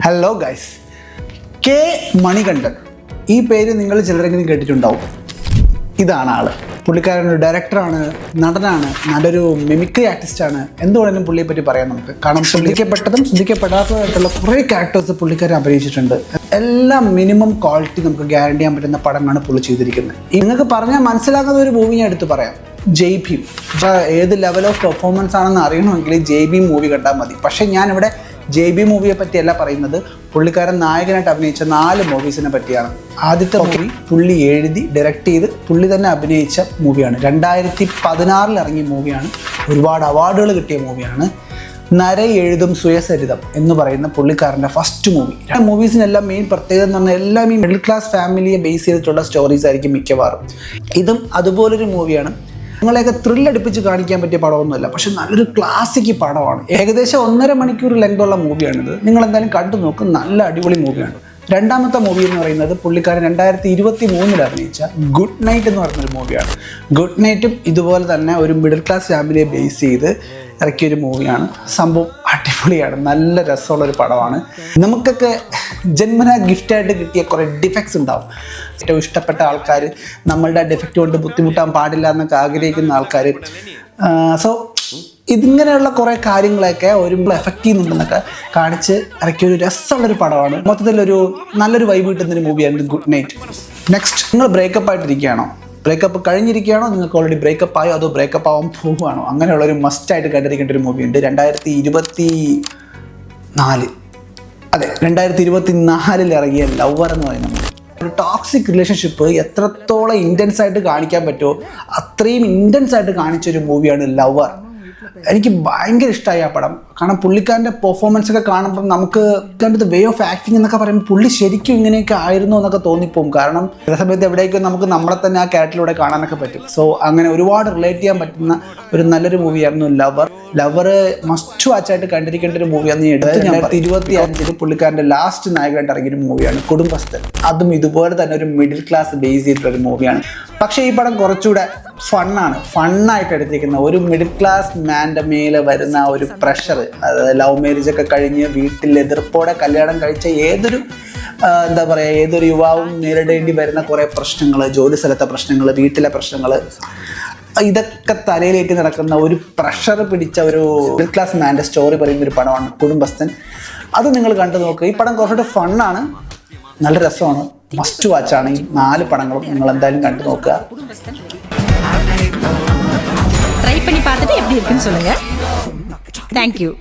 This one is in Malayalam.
ഹലോ ഗൈസ്, കെ മണികണ്ഠൻ ഈ പേര് നിങ്ങൾ ചിലരെങ്കിലും കേട്ടിട്ടുണ്ടാവും. ഇതാണ് ആള്. പുള്ളിക്കാരൻ ഒരു ഡയറക്ടറാണ്, നടനാണ്, നല്ലൊരു മിമിക്രി ആർട്ടിസ്റ്റാണ്. എന്തുകൊണ്ടും പുള്ളിയെ പറ്റി പറയാം നമുക്ക്. കാരണം ശ്രദ്ധിക്കപ്പെട്ടതും ശ്രദ്ധിക്കപ്പെടാത്തതായിട്ടുള്ള കുറേ ക്യാരക്ടേഴ്സ് പുള്ളിക്കാരൻ അഭിനയിച്ചിട്ടുണ്ട്. എല്ലാം മിനിമം ക്വാളിറ്റി നമുക്ക് ഗ്യാരണ്ടി ചെയ്യാൻ പറ്റുന്ന പടമാണ് പുള്ളി ചെയ്തിരിക്കുന്നത്. നിങ്ങൾക്ക് പറഞ്ഞാൽ മനസ്സിലാക്കുന്ന ഒരു മൂവി ഞാൻ എടുത്ത് പറയാം, ജയ് ഭീം. ഏത് ലെവൽ ഓഫ് പെർഫോമൻസ് ആണെന്ന് അറിയണമെങ്കിൽ ജയ് ഭീം മൂവി കണ്ടാൽ മതി. പക്ഷേ ഞാനിവിടെ ജയ് ഭീം മൂവിയെ പറ്റിയല്ല പറയുന്നത്, പുള്ളിക്കാരൻ നായകനായിട്ട് അഭിനയിച്ച 4 മൂവീസിനെ പറ്റിയാണ്. ആദ്യത്തെ മൂവി പുള്ളി എഴുതി ഡയറക്റ്റ് ചെയ്ത് പുള്ളി തന്നെ അഭിനയിച്ച മൂവിയാണ്. 2016 ഇറങ്ങിയ മൂവിയാണ്. ഒരുപാട് അവാർഡുകൾ കിട്ടിയ മൂവിയാണ്. നര എഴുതും സുയസരിതം എന്ന് പറയുന്ന പുള്ളിക്കാരൻ്റെ ഫസ്റ്റ് മൂവി. മൂവീസിനെല്ലാം മെയിൻ പ്രത്യേകത എന്ന് പറഞ്ഞാൽ എല്ലാം ഈ മിഡിൽ ക്ലാസ് ഫാമിലിയെ ബേസ് ചെയ്തിട്ടുള്ള സ്റ്റോറീസ് ആയിരിക്കും മിക്കവാറും. ഇതും അതുപോലൊരു മൂവിയാണ്. നിങ്ങളെയൊക്കെ ത്രില്ലടിപ്പിച്ച് കാണിക്കാൻ പറ്റിയ പടമൊന്നുമല്ല, പക്ഷെ നല്ലൊരു ക്ലാസിക് പടമാണ്. ഏകദേശം 1.5 മണിക്കൂർ ലെങ്തുള്ള മൂവിയാണിത്. നിങ്ങൾ എന്തായാലും കണ്ടു നോക്കും, നല്ല അടിപൊളി മൂവിയാണ്. രണ്ടാമത്തെ മൂവി എന്ന് പറയുന്നത് പുള്ളിക്കാരൻ 2023 അഭിനയിച്ച ഗുഡ് നൈറ്റ് എന്ന് പറഞ്ഞൊരു മൂവിയാണ്. ഗുഡ് നൈറ്റും ഇതുപോലെ തന്നെ ഒരു മിഡിൽ ക്ലാസ് ഫാമിലിയെ ബേസ് ചെയ്ത് ഇറക്കിയൊരു മൂവിയാണ്. സംഭവം അടിപൊളിയാണ്, നല്ല രസമുള്ളൊരു പടമാണ്. നമുക്കൊക്കെ ജന്മന ഗിഫ്റ്റായിട്ട് കിട്ടിയ കുറേ ഡിഫക്ട്സ് ഉണ്ടാവും. ഏറ്റവും ഇഷ്ടപ്പെട്ട ആൾക്കാർ നമ്മളുടെ ഡിഫക്റ്റ് കൊണ്ട് ബുദ്ധിമുട്ടാൻ പാടില്ല എന്നൊക്കെ ആഗ്രഹിക്കുന്ന ആൾക്കാർ. സോ ഇതിങ്ങനെയുള്ള കുറേ കാര്യങ്ങളൊക്കെ ഒരു എഫക്റ്റ് ചെയ്യുന്നുണ്ടെന്നൊക്കെ കാണിച്ച് ഇറക്കിയൊരു രസമുള്ളൊരു പടമാണ്. മൊത്തത്തിലൊരു നല്ലൊരു വൈബ് കിട്ടുന്നൊരു മൂവിയാണ് ഗുഡ് നൈറ്റ്. നെക്സ്റ്റ്, നിങ്ങൾ ബ്രേക്കപ്പ് ആയിട്ടിരിക്കുകയാണോ, ബ്രേക്കപ്പ് കഴിഞ്ഞിരിക്കുകയാണോ, നിങ്ങൾക്ക് ഓൾറെഡി ബ്രേക്കപ്പ് ആയോ അതോ ബ്രേക്കപ്പ് ആവാൻ പോവുകയാണോ, അങ്ങനെയുള്ളൊരു മസ്റ്റായിട്ട് കണ്ടിരിക്കേണ്ട ഒരു മൂവിയുണ്ട്. 2024 ഇറങ്ങിയ ലവർ എന്ന് പറയുന്ന മൂവി. ഒരു ടോക്സിക് റിലേഷൻഷിപ്പ് എത്രത്തോളം ഇൻറ്റൻസ് ആയിട്ട് കാണിക്കാൻ പറ്റുമോ അത്രയും ഇൻറ്റൻസ് ആയിട്ട് കാണിച്ചൊരു മൂവിയാണ് ലവർ. എനിക്ക് ഭയങ്കര ഇഷ്ടമായി ആ പടം. കാരണം പുള്ളിക്കാരൻ്റെ പെർഫോമൻസ് ഒക്കെ കാണുമ്പോൾ നമുക്ക് അതിൻ്റെ വേ ഓഫ് ആക്ടിങ് എന്നൊക്കെ പറയുമ്പോൾ പുള്ളി ശരിക്കും ഇങ്ങനെയൊക്കെ ആയിരുന്നു എന്നൊക്കെ തോന്നിപ്പോവും. കാരണം ചില സമയത്ത് എവിടേക്കും നമുക്ക് നമ്മളെ തന്നെ ആ ക്യാരക്ടറിലൂടെ കാണാനൊക്കെ പറ്റും. സോ അങ്ങനെ ഒരുപാട് റിലേറ്റ് ചെയ്യാൻ പറ്റുന്ന ഒരു നല്ലൊരു മൂവിയായിരുന്നു ലവർ. ലവർ മസ്റ്റ് വാച്ചായിട്ട് കണ്ടിരിക്കേണ്ട ഒരു മൂവിയാണ്. 2025 പുള്ളിക്കാരൻ്റെ ലാസ്റ്റ് നായകനായിട്ട് ഇറങ്ങിയൊരു മൂവിയാണ് കുടുംബസ്ഥൻ. അതും ഇതുപോലെ തന്നെ ഒരു മിഡിൽ ക്ലാസ് ബേസ് ചെയ്തിട്ടൊരു മൂവിയാണ്. പക്ഷേ ഈ പടം കുറച്ചുകൂടെ ഫണ്ണായിട്ട് എടുത്തിരിക്കുന്ന ഒരു മിഡിൽ ക്ലാസ് മാൻ്റെ മേലെ വരുന്ന ഒരു പ്രഷർ, അതായത് ലവ് മാരേജ് ഒക്കെ കഴിഞ്ഞ് വീട്ടിൽ എതിർപ്പോടെ കല്യാണം കഴിച്ച ഏതൊരു ഏതൊരു യുവാവും നേരിടേണ്ടി വരുന്ന കുറേ പ്രശ്നങ്ങൾ, ജോലി സ്ഥലത്തെ പ്രശ്നങ്ങൾ, വീട്ടിലെ പ്രശ്നങ്ങൾ, ഇതൊക്കെ തലയിലേക്ക് നടക്കുന്ന ഒരു പ്രഷർ പിടിച്ച ഒരു മിഡിൽ ക്ലാസ് മാൻ്റെ സ്റ്റോറി പറയുന്ന ഒരു പടമാണ് കുടുംബസ്ഥൻ. അത് നിങ്ങൾ കണ്ടു നോക്കുക. ഈ പടം കുറച്ചുകൂടെ ഫണ്ണാണ്, നല്ല രസമാണ്, മസ്റ്റ് വാച്ചാണ്. ഈ 4 പടങ്ങളും നിങ്ങൾ എന്തായാലും കണ്ടു നോക്കുക. ட்ரை பண்ணி பார்த்துட்டு எப்படி இருக்குன்னு சொல்லுங்க. தேங்க்யூ.